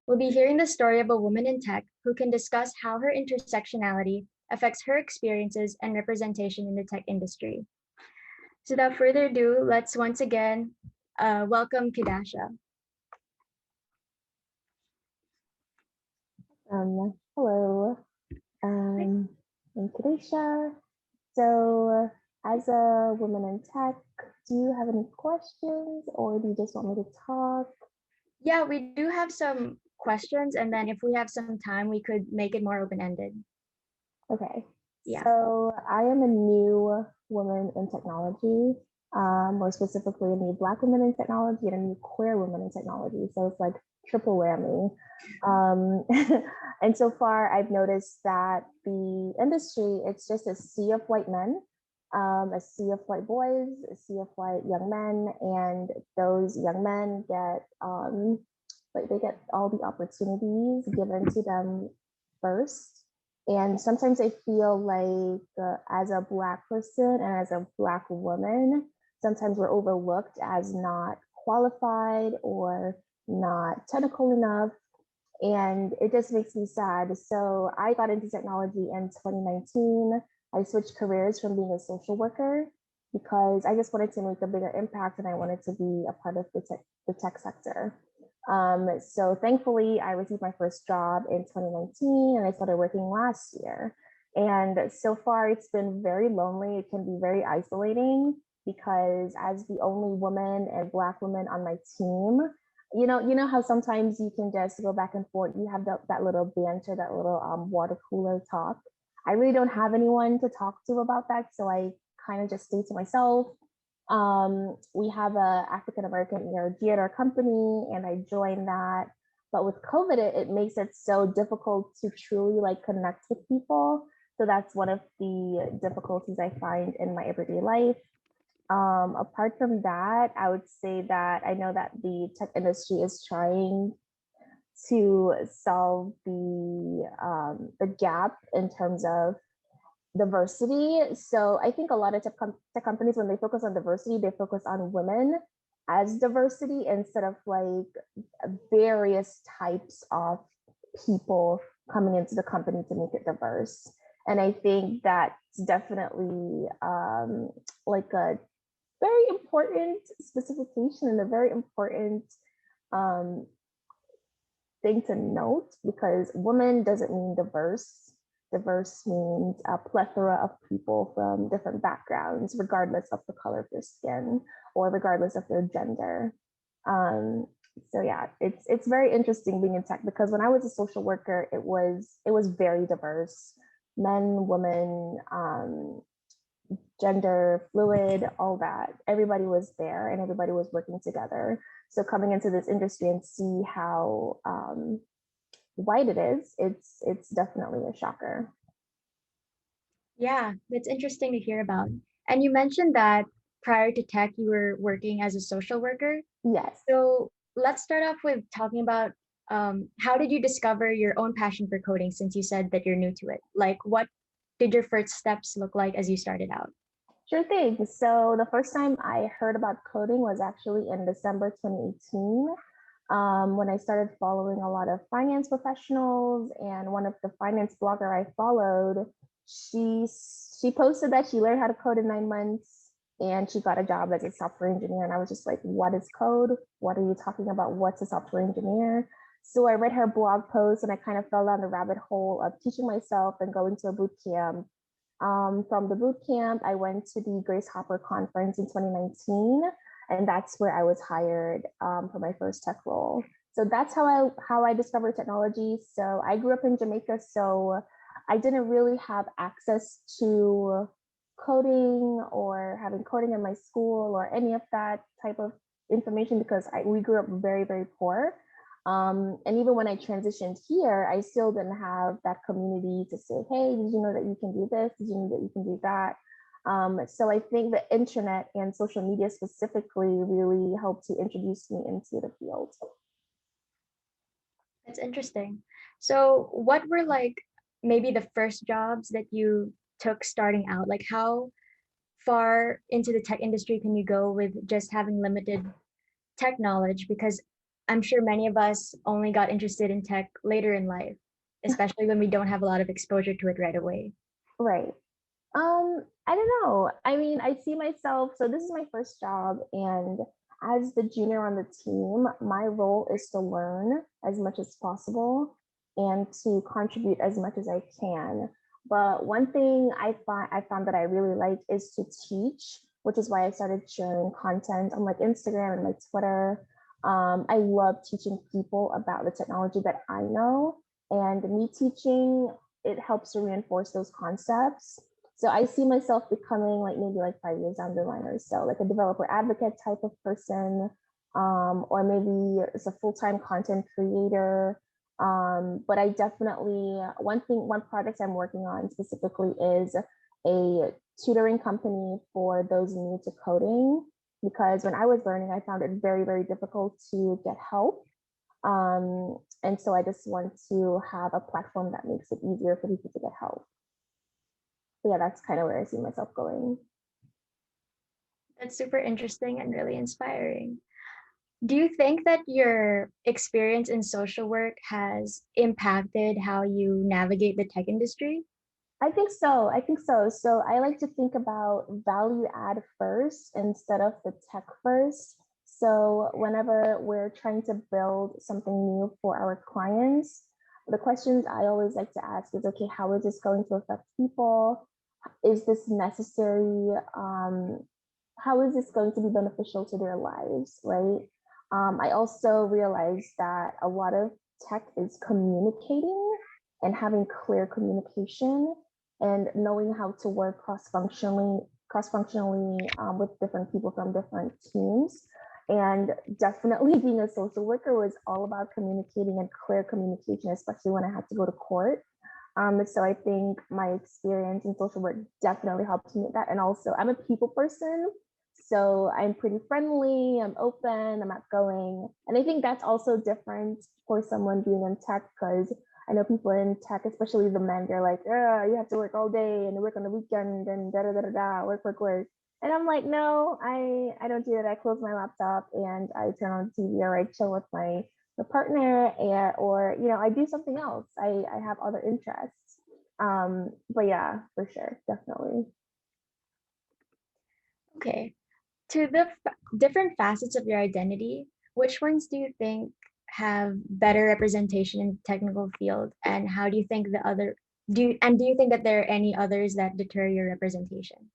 We'll be hearing the story of a woman in tech who can discuss how her intersectionality affects her experiences and representation in the tech industry. So without further ado, let's once again welcome Kedasha. Hello, I'm Kedasha. So, as a woman in tech, do you have any questions or do you just want me to talk? Yeah, we do have some questions, and then if we have some time, we could make it more open-ended. Okay. Yeah. So, I am a new woman in technology, more specifically a new Black woman in technology and a new queer woman in technology. So, it's like triple whammy. And so far, I've noticed that the industry, it's just a sea of white men, a sea of white boys, a sea of white young men, and those young men get like they get all the opportunities given to them first. And sometimes I feel like as a Black person and as a Black woman, sometimes we're overlooked as not qualified or not technical enough, and it just makes me sad. So I got into technology in 2019. I switched careers from being a social worker because I just wanted to make a bigger impact and I wanted to be a part of the tech sector. So thankfully, I received my first job in 2019 and I started working last year. And so far, it's been very lonely. It can be very isolating because as the only woman and Black woman on my team, you know how sometimes you can just go back and forth. You have that little banter, that little water cooler talk. I really don't have anyone to talk to about that, so I kind of just stay to myself. We have a African American ERG at our company, and I joined that. But with COVID, it makes it so difficult to truly like connect with people. So that's one of the difficulties I find in my everyday life. Apart from that, I would say that I know that the tech industry is trying to solve the gap in terms of diversity. So I think a lot of tech companies, when they focus on diversity, they focus on women as diversity instead of like various types of people coming into the company to make it diverse. And I think that's definitely like a very important specification and a very important um, thing to note, because woman doesn't mean diverse. Diverse means a plethora of people from different backgrounds, regardless of the color of their skin or regardless of their gender. So yeah, it's very interesting being in tech because when I was a social worker, it was very diverse, men, women, gender fluid, all that. Everybody was there and everybody was working together. So coming into this industry and see how white it is, it's definitely a shocker. Yeah, that's interesting to hear about. And you mentioned that prior to tech, you were working as a social worker. Yes. So let's start off with talking about how did you discover your own passion for coding since you said that you're new to it? Like, what did your first steps look like as you started out? Sure thing. So the first time I heard about coding was actually in December 2018. When I started following a lot of finance professionals, and one of the finance blogger I followed, she posted that she learned how to code in 9 months and she got a job as a software engineer. And I was just like, what is code? What are you talking about? What's a software engineer? So I read her blog post and I kind of fell down the rabbit hole of teaching myself and going to a boot camp. From the boot camp, I went to the Grace Hopper conference in 2019, and that's where I was hired for my first tech role. So that's how I discovered technology. So I grew up in Jamaica, so I didn't really have access to coding or having coding in my school or any of that type of information because we grew up very, very poor. And even when I transitioned here, I still didn't have that community to say, hey, did you know that you can do this? Did you know that you can do that? So I think the internet and social media specifically really helped to introduce me into the field. That's interesting. So what were like maybe the first jobs that you took starting out? Like how far into the tech industry can you go with just having limited tech knowledge? Because I'm sure many of us only got interested in tech later in life, especially when we don't have a lot of exposure to it right away. Right. I don't know. I mean, I see myself, so this is my first job, and as the junior on the team, my role is to learn as much as possible and to contribute as much as I can. But one thing I found that I really like is to teach, which is why I started sharing content on like Instagram and like Twitter. I love teaching people about the technology that I know, and me teaching, it helps to reinforce those concepts. So I see myself becoming like maybe like 5 years down the line or so, like a developer advocate type of person, or maybe as a full-time content creator. But I definitely, one project I'm working on specifically is a tutoring company for those new to coding, because when I was learning, I found it very, very difficult to get help. And so I just want to have a platform that makes it easier for people to get help. So yeah, that's kind of where I see myself going. That's super interesting and really inspiring. Do you think that your experience in social work has impacted how you navigate the tech industry? I think so. I think so. So I like to think about value add first instead of the tech first. So whenever we're trying to build something new for our clients, the questions I always like to ask is, okay, how is this going to affect people? Is this necessary? How is this going to be beneficial to their lives, right? I also realized that a lot of tech is communicating and having clear communication and knowing how to work cross-functionally with different people from different teams. And definitely being a social worker was all about communicating and clear communication, especially when I had to go to court. So I think my experience in social work definitely helped me with that. And also I'm a people person. So I'm pretty friendly, I'm open, I'm outgoing. And I think that's also different for someone being in tech, because I know people in tech, especially the men, they're like, you have to work all day and work on the weekend and da da da da da, work, work, work. And I'm like, no, I don't do that. I close my laptop and I turn on TV, or I chill with my partner, or I do something else. I have other interests. But yeah, for sure, definitely. Okay. To the different facets of your identity, which ones do you think have better representation in the technical field, and how do you think the other do you think that there are any others that deter your representation?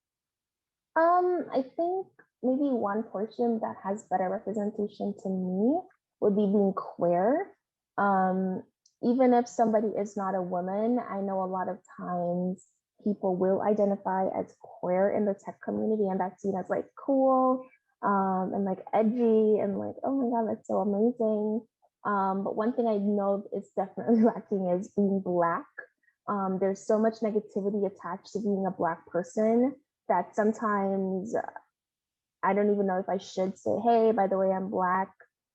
I think maybe one portion that has better representation to me would be being queer. Um, Even if somebody is not a woman, I know a lot of times people will identify as queer in the tech community, and that's seen as like cool, and like edgy, and like, oh my God, that's so amazing. But one thing I know is definitely lacking is being Black. There's so much negativity attached to being a Black person that sometimes I don't even know if I should say, hey, by the way, I'm Black,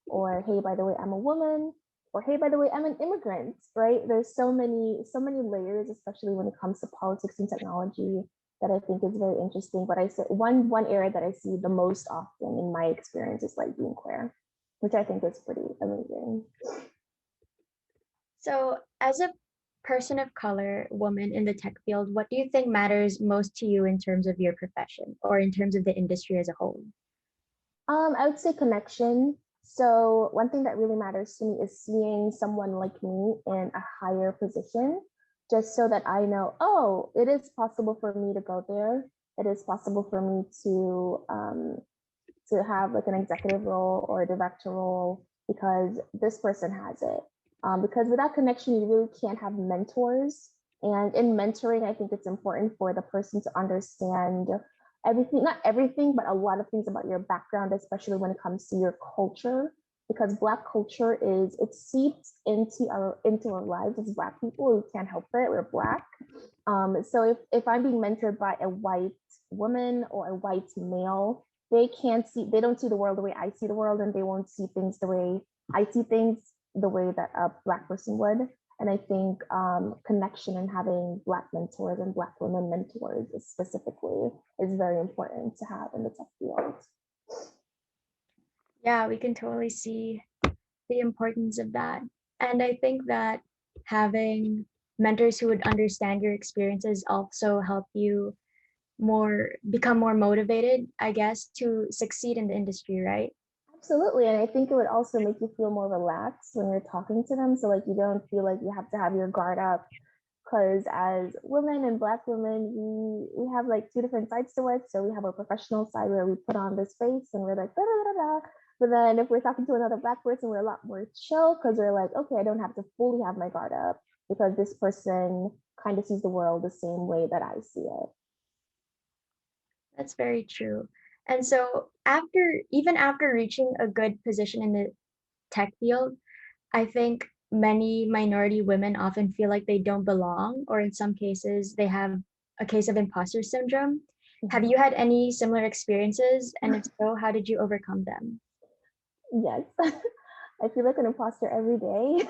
or hey, by the way, I'm a woman, or hey, by the way, I'm an immigrant, right? There's so many layers, especially when it comes to politics and technology, that I think is very interesting. But I said one area that I see the most often in my experience is like being queer, which I think is pretty amazing. So, as a person of color, woman in the tech field, what do you think matters most to you in terms of your profession or in terms of the industry as a whole? I would say connection. So one thing that really matters to me is seeing someone like me in a higher position, just so that I know, oh, it is possible for me to go there. It is possible for me to have like an executive role or a director role because this person has it. Because without connection, you really can't have mentors. And in mentoring, I think it's important for the person to understand everything, not everything, but a lot of things about your background, especially when it comes to your culture. Because Black culture is, it seeps into our lives as Black people. We can't help it. We're Black. So if I'm being mentored by a white woman or a white male, they don't see the world the way I see the world, and they won't see things the way I see things, the way that a Black person would. And I think connection and having Black mentors and Black women mentors specifically is very important to have in the tech field. Yeah, we can totally see the importance of that. And I think that having mentors who would understand your experiences also help you become more motivated, I guess, to succeed in the industry, right? Absolutely. And I think it would also make you feel more relaxed when you're talking to them. So like you don't feel like you have to have your guard up. Because as women and Black women, we have like two different sides to it. So we have a professional side where we put on this face and we're like, da, da, da, da. But then if we're talking to another Black person, we're a lot more chill because we're like, okay, I don't have to fully have my guard up because this person kind of sees the world the same way that I see it. That's very true. And so even after reaching a good position in the tech field, I think many minority women often feel like they don't belong, or in some cases, they have a case of imposter syndrome. Have Mhm. you had any similar experiences? And if so, how did you overcome them? Yes, I feel like an imposter every day.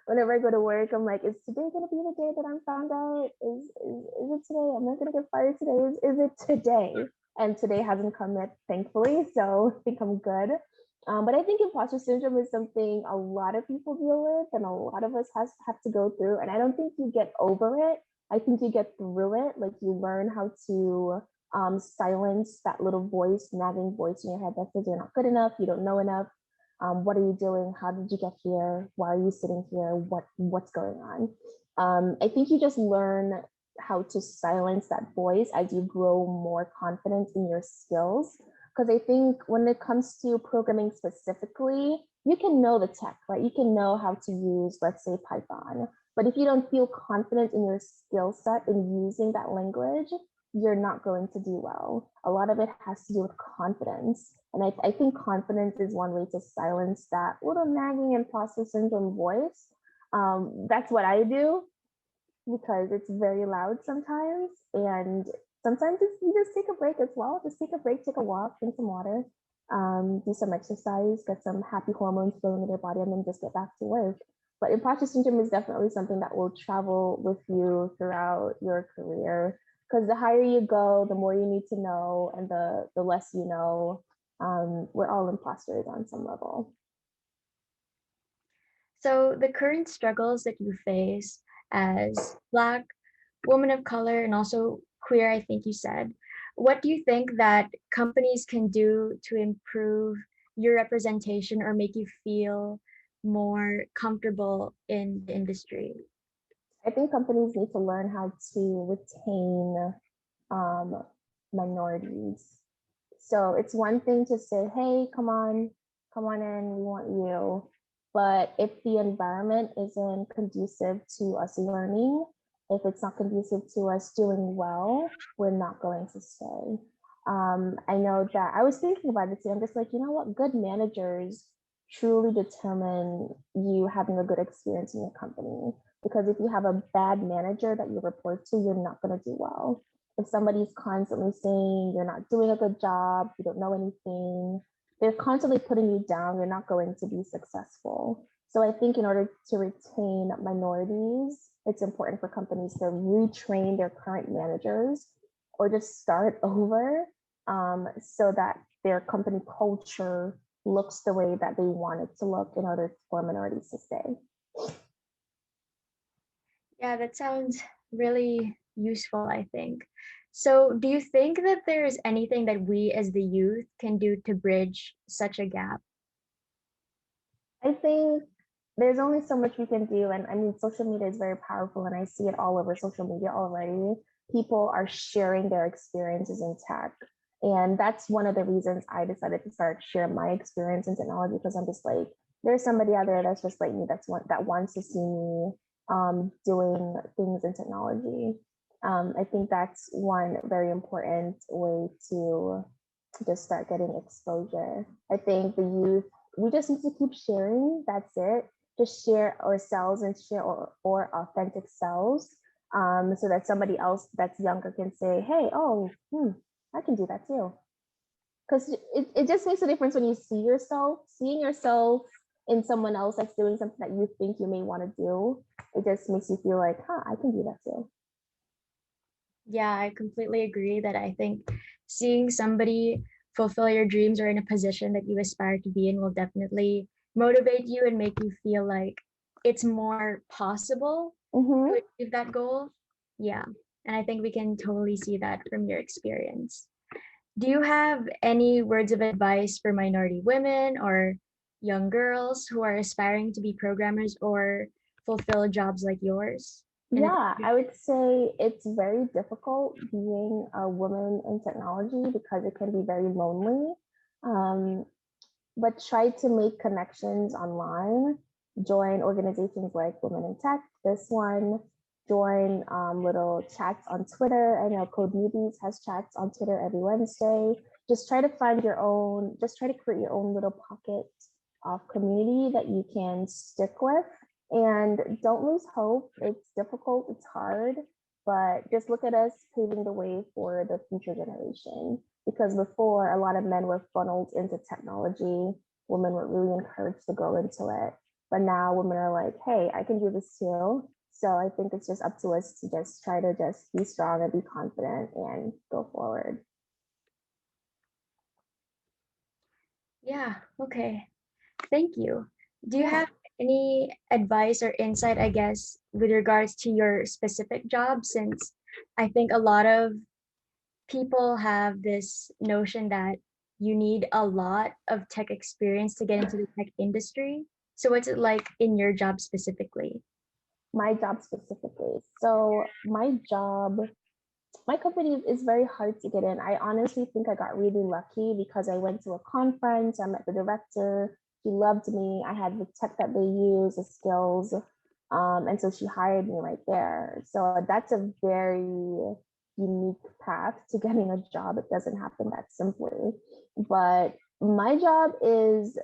Whenever I go to work, I'm like, is today gonna be the day that I'm found out? Is it today? I'm not gonna get fired today. Is it today? And today hasn't come yet, thankfully. So I think I'm good. But I think imposter syndrome is something a lot of people deal with, and a lot of us have to go through. And I don't think you get over it. I think you get through it. Like you learn how to silence that little voice, nagging voice in your head that says you're not good enough, you don't know enough. What are you doing? How did you get here? Why are you sitting here? What's going on? I think you just learn how to silence that voice as you grow more confident in your skills. Because I think when it comes to programming specifically, you can know the tech, right? You can know how to use, let's say, Python. But if you don't feel confident in your skill set in using that language, you're not going to do well. A lot of it has to do with confidence. And I think confidence is one way to silence that little nagging imposter syndrome voice. That's what I do because it's very loud sometimes. And sometimes you just take a break as well. Just take a break, take a walk, drink some water, do some exercise, get some happy hormones flowing in your body, and then just get back to work. But imposter syndrome is definitely something that will travel with you throughout your career because the higher you go, the more you need to know, and the less you know. We're all imposters on some level. So, the current struggles that you face as Black, woman of color, and also queer, I think you said, what do you think that companies can do to improve your representation or make you feel more comfortable in the industry? I think companies need to learn how to retain um, minorities. So it's one thing to say, hey, come on in, we want you. But if the environment isn't conducive to us learning, if it's not conducive to us doing well, we're not going to stay. I know that I was thinking about it too. I'm just like, you know what? Good managers truly determine you having a good experience in your company. Because if you have a bad manager that you report to, you're not going to do well. If somebody's constantly saying you're not doing a good job, you don't know anything, they're constantly putting you down, you're not going to be successful. So I think in order to retain minorities, it's important for companies to retrain their current managers or just start over so that their company culture looks the way that they want it to look in order for minorities to stay. Yeah, that sounds really useful, I think. So, do you think that there is anything that we as the youth can do to bridge such a gap? I think there's only so much we can do. And I mean, social media is very powerful, and I see it all over social media already. People are sharing their experiences in tech. And that's one of the reasons I decided to start sharing my experience in technology because I'm just like, there's somebody out there that's just like me, that wants to see me doing things in technology. I think that's one very important way to just start getting exposure. I think the youth, we just need to keep sharing. That's it. Just share ourselves and share our authentic selves so that somebody else that's younger can say, hey, oh, I can do that too. Because it just makes a difference when you see yourself, seeing yourself in someone else that's doing something that you think you may want to do. It just makes you feel like, I can do that too. Yeah, I completely agree that I think seeing somebody fulfill your dreams or in a position that you aspire to be in will definitely motivate you and make you feel like it's more possible Mm-hmm. to achieve that goal. Yeah. And I think we can totally see that from your experience. Do you have any words of advice for minority women or young girls who are aspiring to be programmers or fulfill jobs like yours? In a Yeah, I would say it's very difficult being a woman in technology because it can be very lonely. Um, but try to make connections online. Join organizations like Women in Tech, this one. Join little chats on Twitter. I know Code Newbies has chats on Twitter every Wednesday. Just try to find your own, just try to create your own little pocket of community that you can stick with. And don't lose hope. It's difficult, it's hard, but just look at us paving the way for the future generation. Because before, a lot of men were funneled into technology, women were really encouraged to go into it. But now women are like, hey, I can do this too. So I think it's just up to us to just try to just be strong and be confident and go forward. Yeah, okay. Thank you. Do you Yeah. have any advice or insight, I guess, with regards to your specific job? Since I think a lot of people have this notion that you need a lot of tech experience to get into the tech industry. So what's it like in your job specifically? My job specifically. So my company is very hard to get in. I honestly think I got really lucky because I went to a conference, I met the director, she loved me, I had the tech that they use, the skills, and so she hired me right there. So that's a very unique path to getting a job. It doesn't happen that simply. But my job is,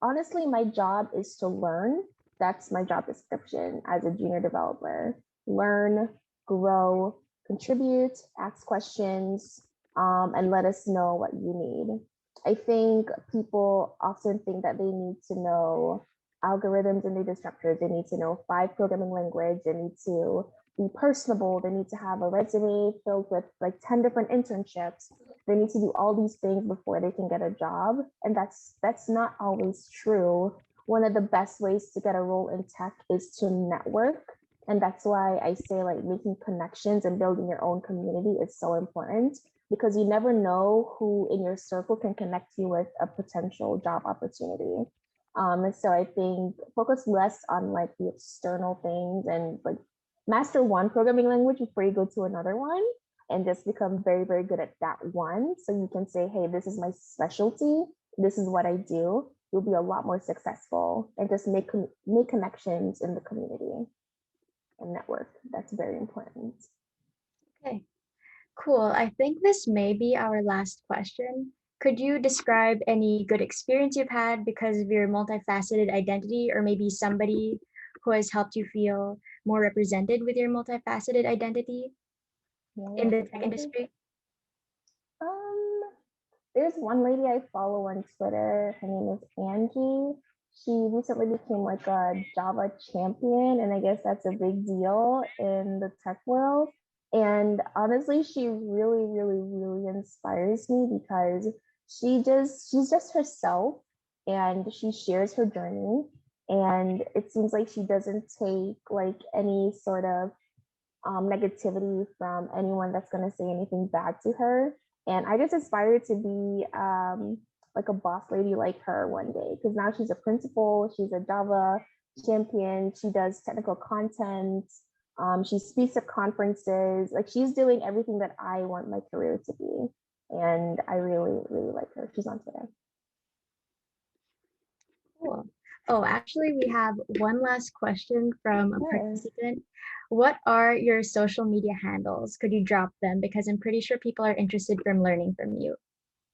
honestly, my job is to learn. That's my job description as a junior developer. Learn, grow, contribute, ask questions, and let us know what you need. I think people often think that they need to know algorithms and data structures. They need to know 5 programming language. They need to be personable. They need to have a resume filled with like 10 different internships. They need to do all these things before they can get a job. And that's not always true. One of the best ways to get a role in tech is to network. And that's why I say like making connections and building your own community is so important because you never know who in your circle can connect you with a potential job opportunity. So I think focus less on like the external things and like master one programming language before you go to another one and just become very, very good at that one. So you can say, hey, this is my specialty. This is what I do. You'll be a lot more successful and just make connections in the community and network. That's very important. Okay, cool. I think this may be our last question. Could you describe any good experience you've had because of your multifaceted identity, or maybe somebody who has helped you feel more represented with your multifaceted identity in the tech industry? Um, there's one lady I follow on Twitter. Her name is Angie. She recently became like a Java champion, and I guess that's a big deal in the tech world. And honestly, she really, really, really inspires me because she's just herself and she shares her journey. And it seems like she doesn't take like any sort of negativity from anyone that's going to say anything bad to her. And I just aspire to be like a boss lady like her one day because now she's a principal, she's a Java champion, she does technical content, she speaks at conferences. Like she's doing everything that I want my career to be. And I really, really like her. She's on Twitter. Cool. Oh, actually, we have one last question from a Sure. participant. What are your social media handles? Could you drop them? Because I'm pretty sure people are interested from learning from you.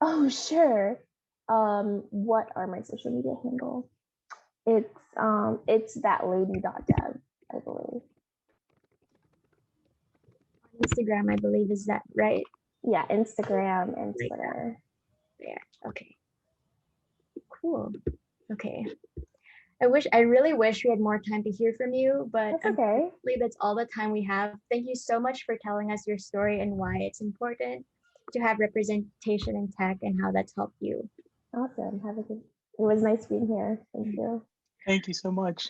Oh, sure. What are my social media handles? It's that lady.dev, I believe. On Instagram, I believe, is that right? Yeah, Instagram and Like that. Twitter. There. Okay. Cool. Okay. I really wish we had more time to hear from you, but That's okay. unfortunately, that's all the time we have. Thank you so much for telling us your story and why it's important. to have representation in tech and how that's helped you. Awesome. Have a good. It was nice being here. Thank you. Thank you so much.